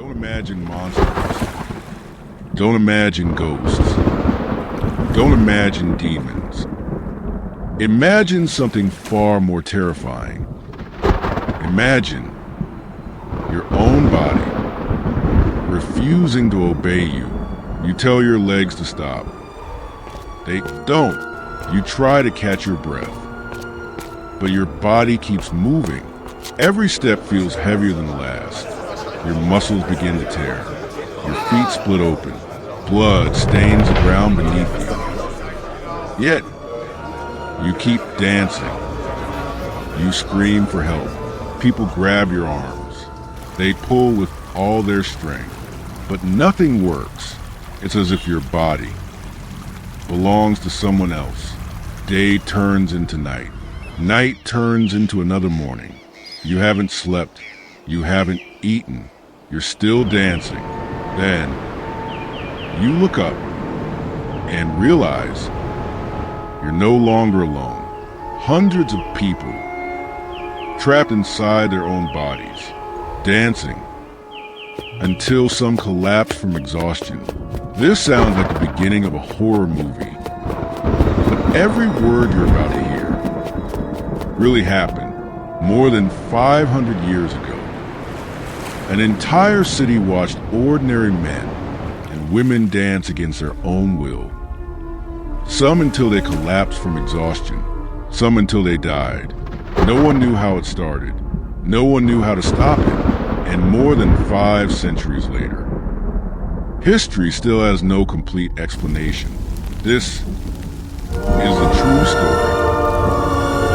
Don't imagine monsters. Don't imagine ghosts. Don't imagine demons. Imagine something far more terrifying. Imagine your own body refusing to obey you. You tell your legs to stop. They don't. You try to catch your breath, but your body keeps moving. Every step feels heavier than the last. Your muscles begin to tear. Your feet split open. Blood stains the ground beneath you. Yet, you keep dancing. You scream for help. People grab your arms. They pull with all their strength, but nothing works. It's as if your body belongs to someone else. Day turns into night. Night turns into another morning. You haven't slept. You haven't eaten. You're still dancing. Then, you look up and realize you're no longer alone. Hundreds of people trapped inside their own bodies, dancing until some collapse from exhaustion. This sounds like the beginning of a horror movie, but every word you're about to hear really happened more than 500 years ago. An entire city watched ordinary men and women dance against their own will. Some until they collapsed from exhaustion, some until they died. No one knew how it started. No one knew how to stop it. And more than 5 centuries later, history still has no complete explanation. This is the true story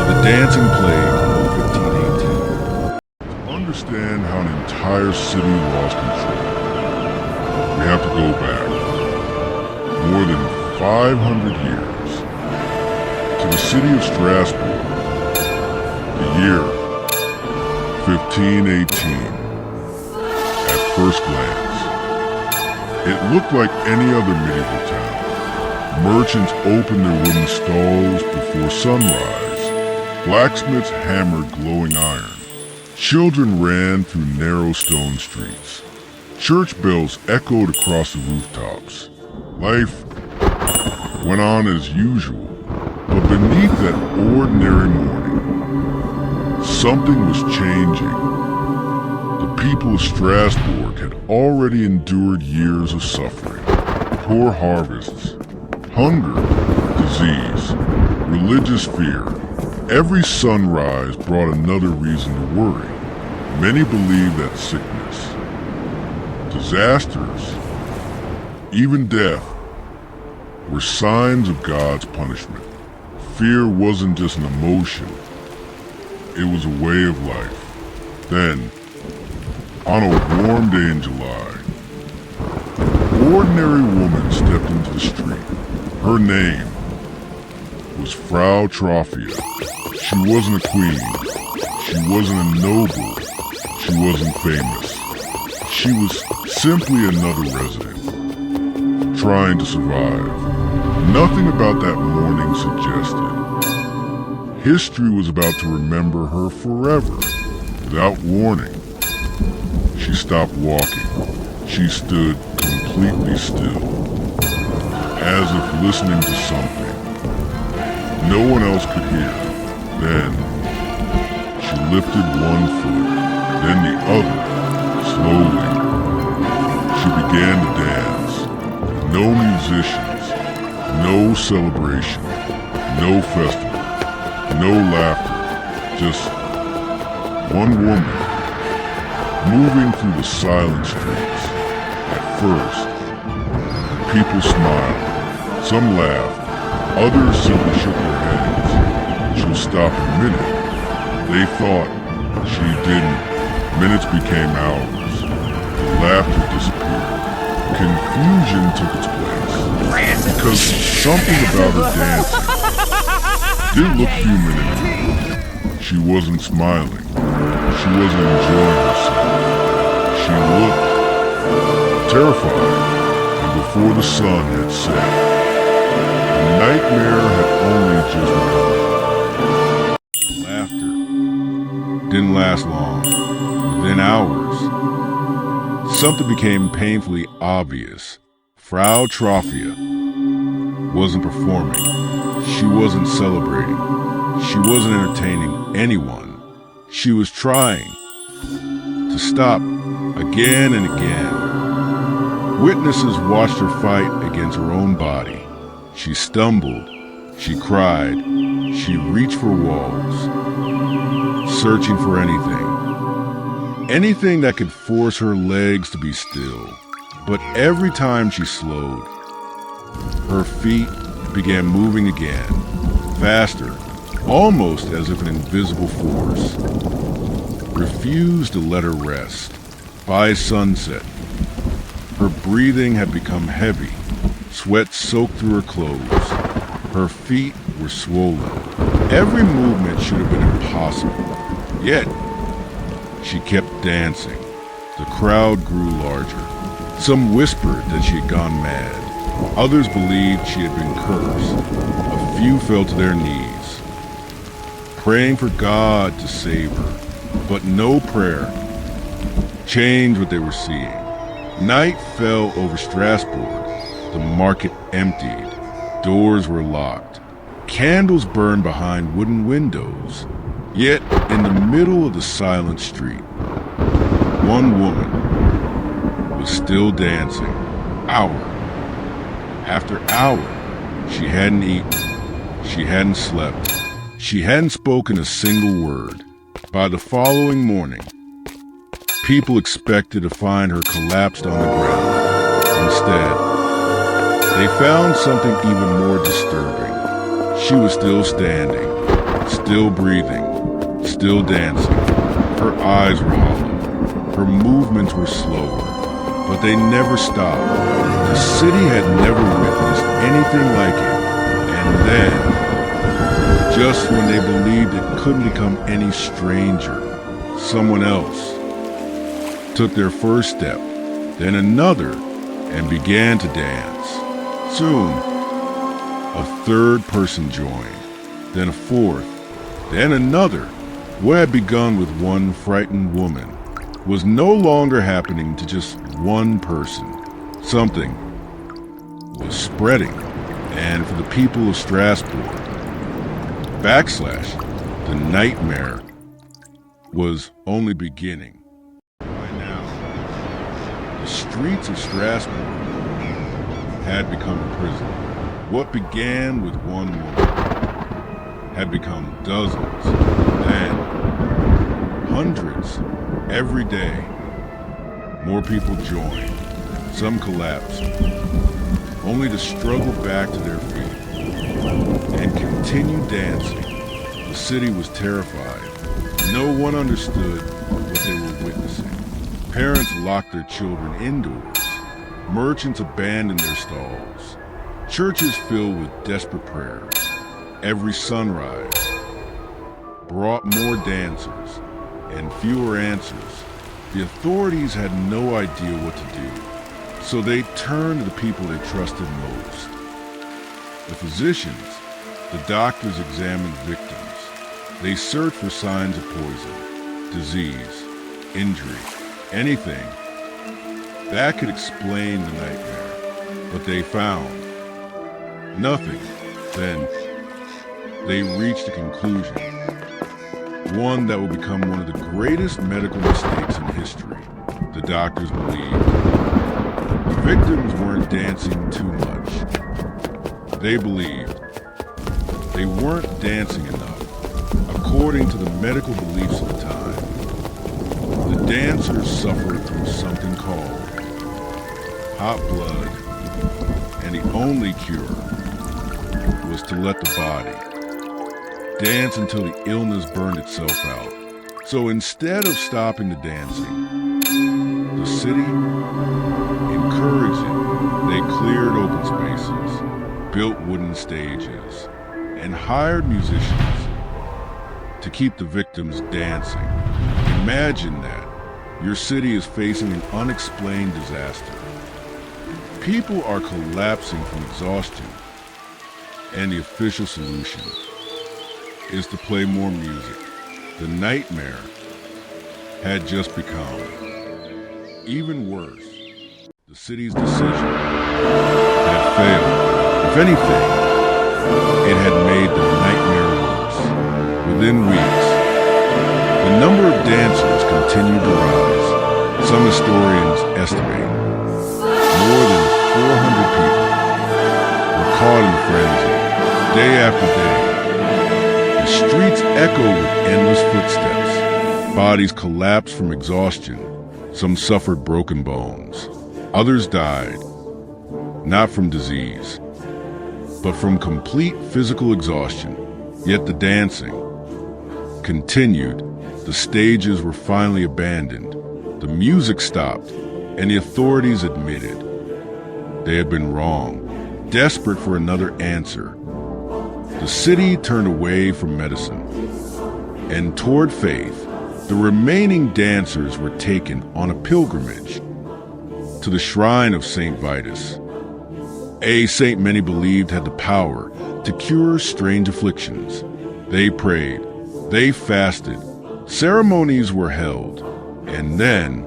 of the dancing plague of 1518. To understand how an entire city lost control, we have to go back more than 500 years to the city of Strasbourg, the year 1518. At first glance, it looked like any other medieval town. Merchants opened their wooden stalls before sunrise. Blacksmiths hammered glowing iron. Children ran through narrow stone streets. Church bells echoed across the rooftops. Life went on as usual, but beneath that ordinary morning, something was changing. The people of Strasbourg had already endured years of suffering, poor harvests, hunger, disease, religious fear. Every sunrise brought another reason to worry. Many believed that sickness, disasters, even death were signs of God's punishment. Fear wasn't just an emotion, it was a way of life. Then, on a warm day in July, an ordinary woman stepped into the street. Her name was Frau Trophia. She wasn't a queen. She wasn't a noble. She wasn't famous. She was simply another resident, trying to survive. Nothing about that morning suggested history was about to remember her forever. Without warning, she stopped walking. She stood completely still, as if listening to something no one else could hear. Then, she lifted one foot, then the other, slowly. She began to dance. No musicians, no celebration, no festival, no laughter, just one woman moving through the silent streets. At first, people smiled, some laughed, others simply shook their heads. She'll stop a minute. They thought she didn't. Minutes became hours. The laughter disappeared. Confusion took its place. Because something about her dancing didn't look human anymore. She wasn't smiling. She wasn't enjoying herself. She looked terrified. And before the sun had set, the nightmare had only just begun. Laughter didn't last long. Within hours, Something became painfully obvious. Frau Trophia wasn't performing. She wasn't celebrating. She wasn't entertaining anyone. She was trying to stop again and again. Witnesses watched her fight against her own body. She stumbled. She cried. She reached for walls, searching for anything. Anything that could force her legs to be still. But every time she slowed, her feet began moving again, faster, almost as if an invisible force refused to let her rest. By sunset, her breathing had become heavy, sweat soaked through her clothes. Her feet were swollen. Every movement should have been impossible. Yet, she kept dancing. The crowd grew larger. Some whispered that she had gone mad. Others believed she had been cursed. A few fell to their knees, praying for God to save her. But no prayer changed what they were seeing. Night fell over Strasbourg. The market emptied. Doors were locked. Candles burned behind wooden windows. Yet, in the middle of the silent street, one woman was still dancing. Hour after hour. She hadn't eaten. She hadn't slept. She hadn't spoken a single word. By the following morning, people expected to find her collapsed on the ground. Instead, they found something even more disturbing. She was still standing, still breathing, still dancing. Her eyes were hollow. Her movements were slower, but they never stopped. The city had never witnessed anything like it. And then, just when they believed it couldn't become any stranger, someone else took their first step, then another, and began to dance. Soon, a third person joined, then a fourth, then another. What had begun with one frightened woman was no longer happening to just one person. Something was spreading, and for the people of Strasbourg, the nightmare was only beginning. By now, the streets of Strasbourg had become a prison. What began with one woman had become dozens, then hundreds every day. More people joined. Some collapsed, only to struggle back to their feet and continue dancing. The city was terrified. No one understood what they were witnessing. Parents locked their children indoors. Merchants abandoned their stalls. Churches filled with desperate prayers. Every sunrise brought more dancers and fewer answers. The authorities had no idea what to do, so they turned to the people they trusted most. The physicians, the doctors examined victims. They searched for signs of poison, disease, injury, anything that could explain the nightmare. But they found nothing. Then they reached a conclusion, one that will become one of the greatest medical mistakes in history. The doctors believed the victims weren't dancing too much. They believed they weren't dancing enough. According to the medical beliefs of the time, the dancers suffered from something called hot blood, and the only cure was to let the body dance until the illness burned itself out. So instead of stopping the dancing, the city encouraged it. They cleared open spaces, built wooden stages, and hired musicians to keep the victims dancing. Imagine that. Your city is facing an unexplained disaster. People are collapsing from exhaustion, and the official solution is to play more music. The nightmare had just become Even worse, the city's decision had failed. If anything, it had made the nightmare worse. Within weeks, the number of dancers continued to rise. Some historians estimate more than 400 people were caught in the frenzy. Day after day, the streets echoed with endless footsteps. Bodies collapsed from exhaustion. Some suffered broken bones. Others died, not from disease, but from complete physical exhaustion. Yet the dancing continued. The stages were finally abandoned. The music stopped, and the authorities admitted they had been wrong. Desperate for another answer, the city turned away from medicine and toward faith. The remaining dancers were taken on a pilgrimage to the shrine of Saint Vitus, a saint many believed had the power to cure strange afflictions. They prayed, they fasted, ceremonies were held, and then,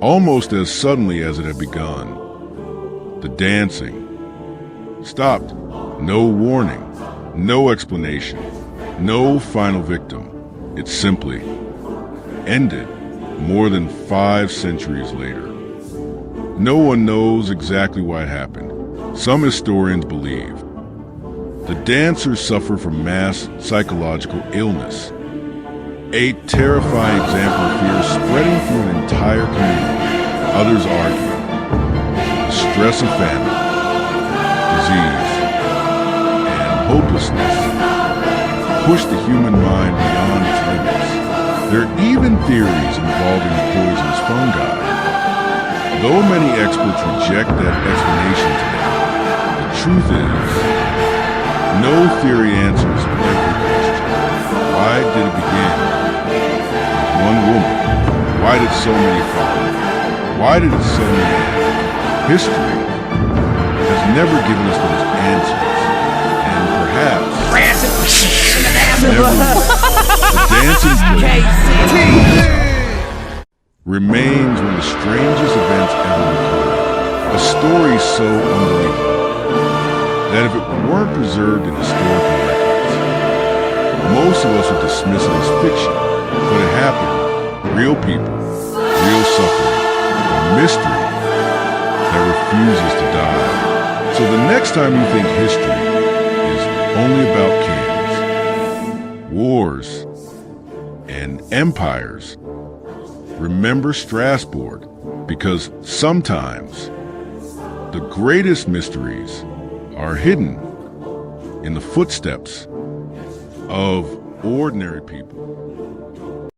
almost as suddenly as it had begun, the dancing stopped. No warning, no explanation, no final victim. It simply ended more than 5 centuries later. No one knows exactly why it happened. Some historians believe the dancers suffer from mass psychological illness, a terrifying example of fear spreading through an entire community. Others argue the stress of famine, disease, and hopelessness pushed the human mind beyond its limits. There are even theories involving poisonous fungi. Though many experts reject that explanation today, the truth is, no theory answers every question. Why did it begin with one woman? Why did so many follow? Why did it suddenly end? History has never given us those answers, and perhaps never will. The dancing place remains one of the strangest events ever recorded. A story so unbelievable that if it weren't preserved in historical records, most of us would dismiss it as fiction. But it happened. Real people, real suffering, a mystery that refuses to die. So the next time you think history is only about kings, wars, and empires, remember Strasbourg, because sometimes the greatest mysteries are hidden in the footsteps of ordinary people.